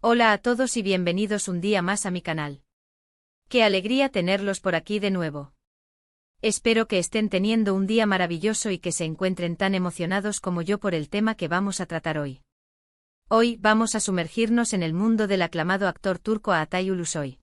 Hola a todos y bienvenidos un día más a mi canal. Qué alegría tenerlos por aquí de nuevo. Espero que estén teniendo un día maravilloso y que se encuentren tan emocionados como yo por el tema que vamos a tratar hoy. Hoy vamos a sumergirnos en el mundo del aclamado actor turco Atay Ulusoy.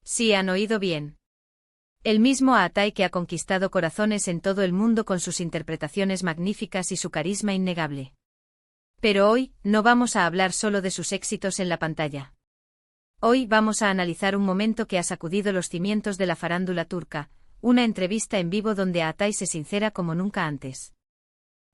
Sí, han oído bien. El mismo Atay que ha conquistado corazones en todo el mundo con sus interpretaciones magníficas y su carisma innegable. Pero hoy, no vamos a hablar solo de sus éxitos en la pantalla. Hoy vamos a analizar un momento que ha sacudido los cimientos de la farándula turca, una entrevista en vivo donde Atay se sincera como nunca antes.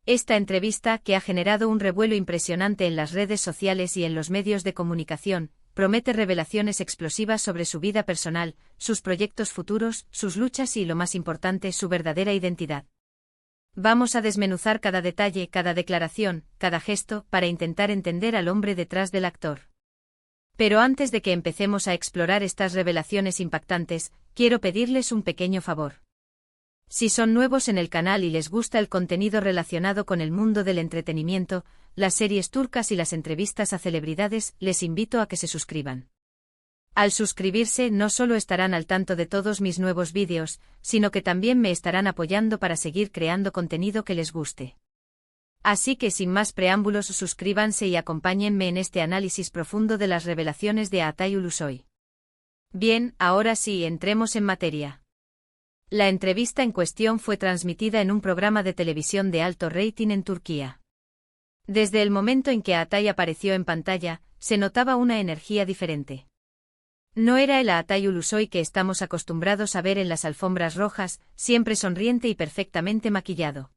Esta entrevista, que ha generado un revuelo impresionante en las redes sociales y en los medios de comunicación, promete revelaciones explosivas sobre su vida personal, sus proyectos futuros, sus luchas y, lo más importante, su verdadera identidad. Vamos a desmenuzar cada detalle, cada declaración, cada gesto, para intentar entender al hombre detrás del actor. Pero antes de que empecemos a explorar estas revelaciones impactantes, quiero pedirles un pequeño favor. Si son nuevos en el canal y les gusta el contenido relacionado con el mundo del entretenimiento, las series turcas y las entrevistas a celebridades, les invito a que se suscriban. Al suscribirse no solo estarán al tanto de todos mis nuevos vídeos, sino que también me estarán apoyando para seguir creando contenido que les guste. Así que sin más preámbulos, suscríbanse y acompáñenme en este análisis profundo de las revelaciones de Atay Ulusoy. Bien, ahora sí, entremos en materia. La entrevista en cuestión fue transmitida en un programa de televisión de alto rating en Turquía. Desde el momento en que Atay apareció en pantalla, se notaba una energía diferente. No era el Atay Ulusoy que estamos acostumbrados a ver en las alfombras rojas, siempre sonriente y perfectamente maquillado.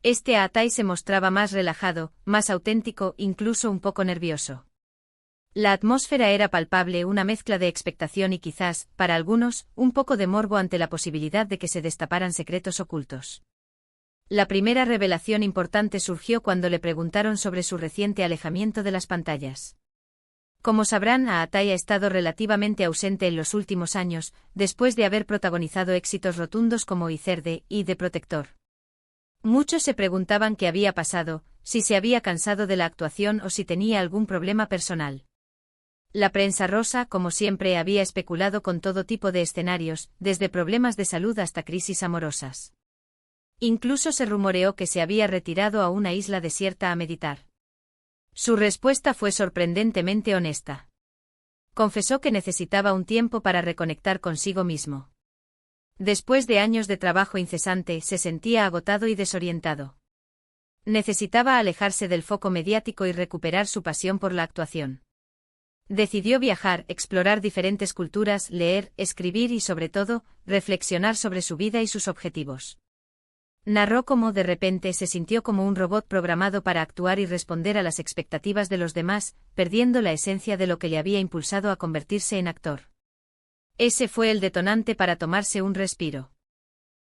Este Atay se mostraba más relajado, más auténtico, incluso un poco nervioso. La atmósfera era palpable, una mezcla de expectación y quizás, para algunos, un poco de morbo ante la posibilidad de que se destaparan secretos ocultos. La primera revelación importante surgió cuando le preguntaron sobre su reciente alejamiento de las pantallas. Como sabrán, Atay ha estado relativamente ausente en los últimos años, después de haber protagonizado éxitos rotundos como Izerde y The Protector. Muchos se preguntaban qué había pasado, si se había cansado de la actuación o si tenía algún problema personal. La prensa rosa, como siempre, había especulado con todo tipo de escenarios, desde problemas de salud hasta crisis amorosas. Incluso se rumoreó que se había retirado a una isla desierta a meditar. Su respuesta fue sorprendentemente honesta. Confesó que necesitaba un tiempo para reconectar consigo mismo. Después de años de trabajo incesante, se sentía agotado y desorientado. Necesitaba alejarse del foco mediático y recuperar su pasión por la actuación. Decidió viajar, explorar diferentes culturas, leer, escribir y, sobre todo, reflexionar sobre su vida y sus objetivos. Narró cómo de repente se sintió como un robot programado para actuar y responder a las expectativas de los demás, perdiendo la esencia de lo que le había impulsado a convertirse en actor. Ese fue el detonante para tomarse un respiro.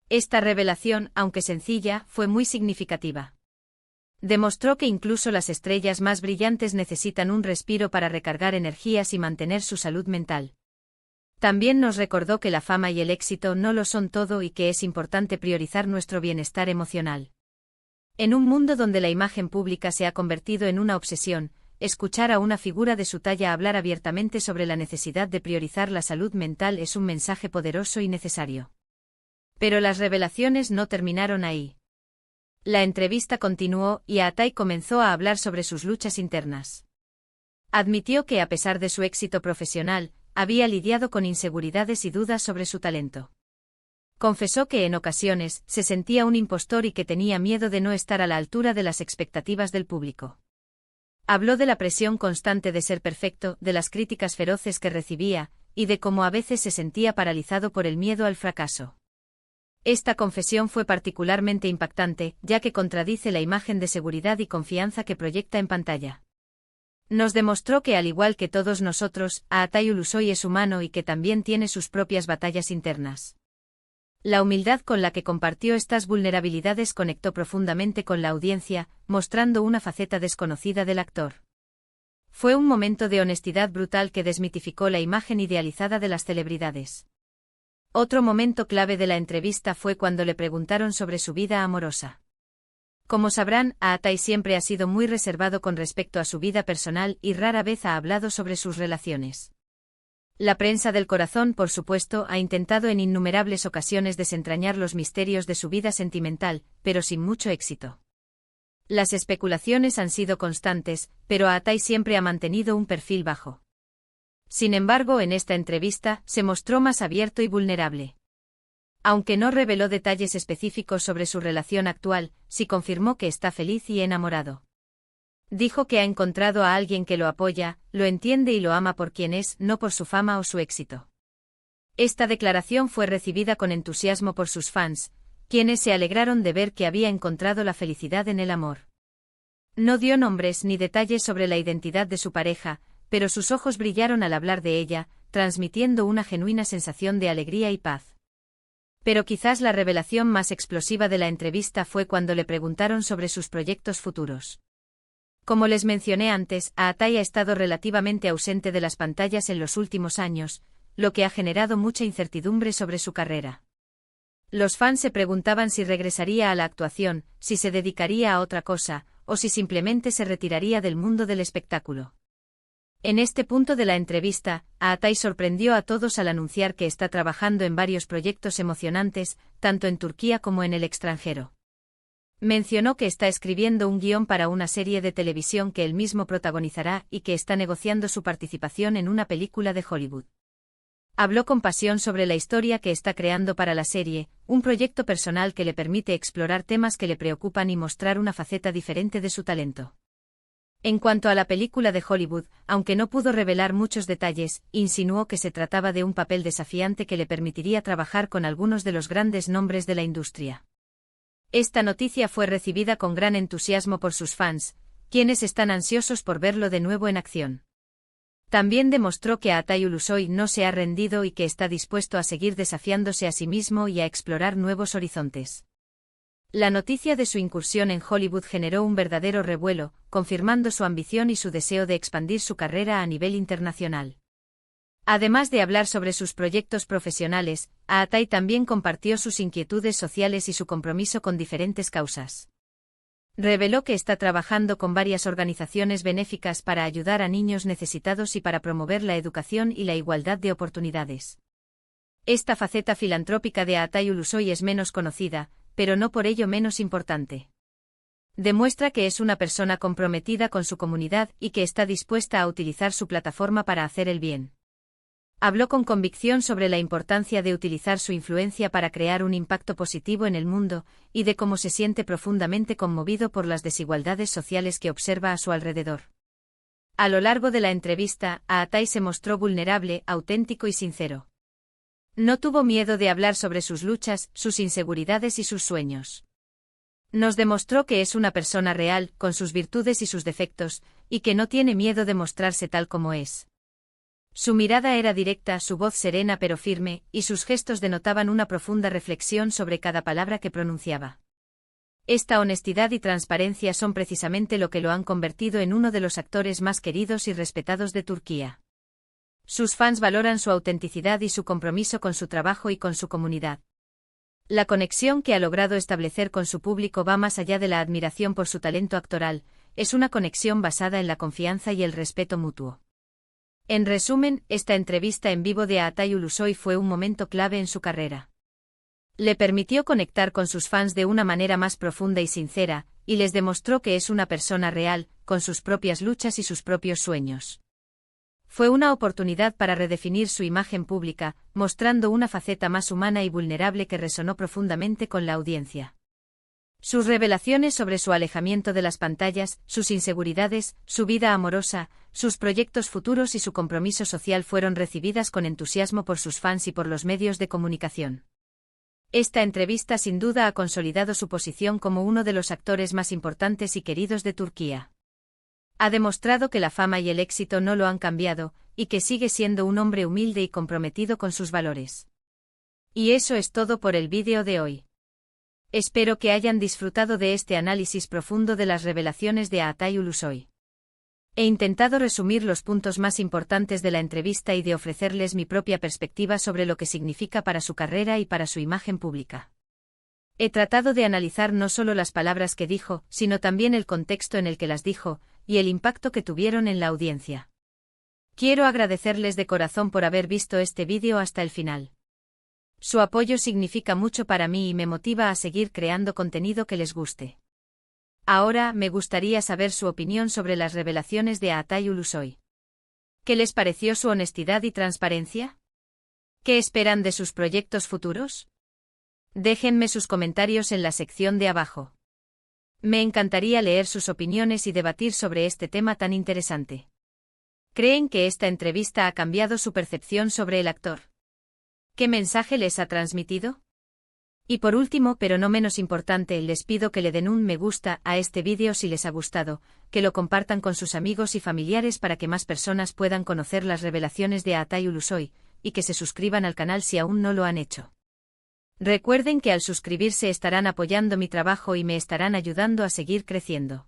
Esta revelación, aunque sencilla, fue muy significativa. Demostró que incluso las estrellas más brillantes necesitan un respiro para recargar energías y mantener su salud mental. También nos recordó que la fama y el éxito no lo son todo y que es importante priorizar nuestro bienestar emocional. En un mundo donde la imagen pública se ha convertido en una obsesión, escuchar a una figura de su talla hablar abiertamente sobre la necesidad de priorizar la salud mental es un mensaje poderoso y necesario. Pero las revelaciones no terminaron ahí. La entrevista continuó y Atay comenzó a hablar sobre sus luchas internas. Admitió que, a pesar de su éxito profesional, había lidiado con inseguridades y dudas sobre su talento. Confesó que en ocasiones se sentía un impostor y que tenía miedo de no estar a la altura de las expectativas del público. Habló de la presión constante de ser perfecto, de las críticas feroces que recibía, y de cómo a veces se sentía paralizado por el miedo al fracaso. Esta confesión fue particularmente impactante, ya que contradice la imagen de seguridad y confianza que proyecta en pantalla. Nos demostró que, al igual que todos nosotros, Atay Ulusoy es humano y que también tiene sus propias batallas internas. La humildad con la que compartió estas vulnerabilidades conectó profundamente con la audiencia, mostrando una faceta desconocida del actor. Fue un momento de honestidad brutal que desmitificó la imagen idealizada de las celebridades. Otro momento clave de la entrevista fue cuando le preguntaron sobre su vida amorosa. Como sabrán, Atay siempre ha sido muy reservado con respecto a su vida personal y rara vez ha hablado sobre sus relaciones. La prensa del corazón, por supuesto, ha intentado en innumerables ocasiones desentrañar los misterios de su vida sentimental, pero sin mucho éxito. Las especulaciones han sido constantes, pero Atay siempre ha mantenido un perfil bajo. Sin embargo, en esta entrevista, se mostró más abierto y vulnerable. Aunque no reveló detalles específicos sobre su relación actual, sí confirmó que está feliz y enamorado. Dijo que ha encontrado a alguien que lo apoya, lo entiende y lo ama por quien es, no por su fama o su éxito. Esta declaración fue recibida con entusiasmo por sus fans, quienes se alegraron de ver que había encontrado la felicidad en el amor. No dio nombres ni detalles sobre la identidad de su pareja, pero sus ojos brillaron al hablar de ella, transmitiendo una genuina sensación de alegría y paz. Pero quizás la revelación más explosiva de la entrevista fue cuando le preguntaron sobre sus proyectos futuros. Como les mencioné antes, Atay ha estado relativamente ausente de las pantallas en los últimos años, lo que ha generado mucha incertidumbre sobre su carrera. Los fans se preguntaban si regresaría a la actuación, si se dedicaría a otra cosa, o si simplemente se retiraría del mundo del espectáculo. En este punto de la entrevista, Atay sorprendió a todos al anunciar que está trabajando en varios proyectos emocionantes, tanto en Turquía como en el extranjero. Mencionó que está escribiendo un guión para una serie de televisión que él mismo protagonizará y que está negociando su participación en una película de Hollywood. Habló con pasión sobre la historia que está creando para la serie, un proyecto personal que le permite explorar temas que le preocupan y mostrar una faceta diferente de su talento. En cuanto a la película de Hollywood, aunque no pudo revelar muchos detalles, insinuó que se trataba de un papel desafiante que le permitiría trabajar con algunos de los grandes nombres de la industria. Esta noticia fue recibida con gran entusiasmo por sus fans, quienes están ansiosos por verlo de nuevo en acción. También demostró que Atay Ulusoy no se ha rendido y que está dispuesto a seguir desafiándose a sí mismo y a explorar nuevos horizontes. La noticia de su incursión en Hollywood generó un verdadero revuelo, confirmando su ambición y su deseo de expandir su carrera a nivel internacional. Además de hablar sobre sus proyectos profesionales, Atay también compartió sus inquietudes sociales y su compromiso con diferentes causas. Reveló que está trabajando con varias organizaciones benéficas para ayudar a niños necesitados y para promover la educación y la igualdad de oportunidades. Esta faceta filantrópica de Atay Ulusoy es menos conocida, pero no por ello menos importante. Demuestra que es una persona comprometida con su comunidad y que está dispuesta a utilizar su plataforma para hacer el bien. Habló con convicción sobre la importancia de utilizar su influencia para crear un impacto positivo en el mundo, y de cómo se siente profundamente conmovido por las desigualdades sociales que observa a su alrededor. A lo largo de la entrevista, Atay se mostró vulnerable, auténtico y sincero. No tuvo miedo de hablar sobre sus luchas, sus inseguridades y sus sueños. Nos demostró que es una persona real, con sus virtudes y sus defectos, y que no tiene miedo de mostrarse tal como es. Su mirada era directa, su voz serena pero firme, y sus gestos denotaban una profunda reflexión sobre cada palabra que pronunciaba. Esta honestidad y transparencia son precisamente lo que lo han convertido en uno de los actores más queridos y respetados de Turquía. Sus fans valoran su autenticidad y su compromiso con su trabajo y con su comunidad. La conexión que ha logrado establecer con su público va más allá de la admiración por su talento actoral, es una conexión basada en la confianza y el respeto mutuo. En resumen, esta entrevista en vivo de Atay Ulusoy fue un momento clave en su carrera. Le permitió conectar con sus fans de una manera más profunda y sincera, y les demostró que es una persona real, con sus propias luchas y sus propios sueños. Fue una oportunidad para redefinir su imagen pública, mostrando una faceta más humana y vulnerable que resonó profundamente con la audiencia. Sus revelaciones sobre su alejamiento de las pantallas, sus inseguridades, su vida amorosa, sus proyectos futuros y su compromiso social fueron recibidas con entusiasmo por sus fans y por los medios de comunicación. Esta entrevista sin duda ha consolidado su posición como uno de los actores más importantes y queridos de Turquía. Ha demostrado que la fama y el éxito no lo han cambiado, y que sigue siendo un hombre humilde y comprometido con sus valores. Y eso es todo por el vídeo de hoy. Espero que hayan disfrutado de este análisis profundo de las revelaciones de Atay Ulusoy. He intentado resumir los puntos más importantes de la entrevista y de ofrecerles mi propia perspectiva sobre lo que significa para su carrera y para su imagen pública. He tratado de analizar no solo las palabras que dijo, sino también el contexto en el que las dijo, y el impacto que tuvieron en la audiencia. Quiero agradecerles de corazón por haber visto este vídeo hasta el final. Su apoyo significa mucho para mí y me motiva a seguir creando contenido que les guste. Ahora, me gustaría saber su opinión sobre las revelaciones de Aatay Ulusoy. ¿Qué les pareció su honestidad y transparencia? ¿Qué esperan de sus proyectos futuros? Déjenme sus comentarios en la sección de abajo. Me encantaría leer sus opiniones y debatir sobre este tema tan interesante. ¿Creen que esta entrevista ha cambiado su percepción sobre el actor? ¿Qué mensaje les ha transmitido? Y por último, pero no menos importante, les pido que le den un me gusta a este vídeo si les ha gustado, que lo compartan con sus amigos y familiares para que más personas puedan conocer las revelaciones de Aatay Ulusoy, y que se suscriban al canal si aún no lo han hecho. Recuerden que al suscribirse estarán apoyando mi trabajo y me estarán ayudando a seguir creciendo.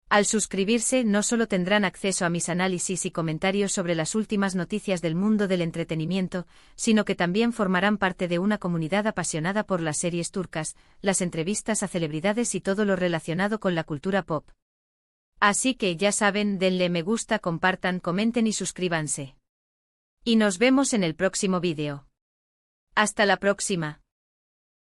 Al suscribirse no solo tendrán acceso a mis análisis y comentarios sobre las últimas noticias del mundo del entretenimiento, sino que también formarán parte de una comunidad apasionada por las series turcas, las entrevistas a celebridades y todo lo relacionado con la cultura pop. Así que ya saben, denle me gusta, compartan, comenten y suscríbanse. Y nos vemos en el próximo vídeo. Hasta la próxima.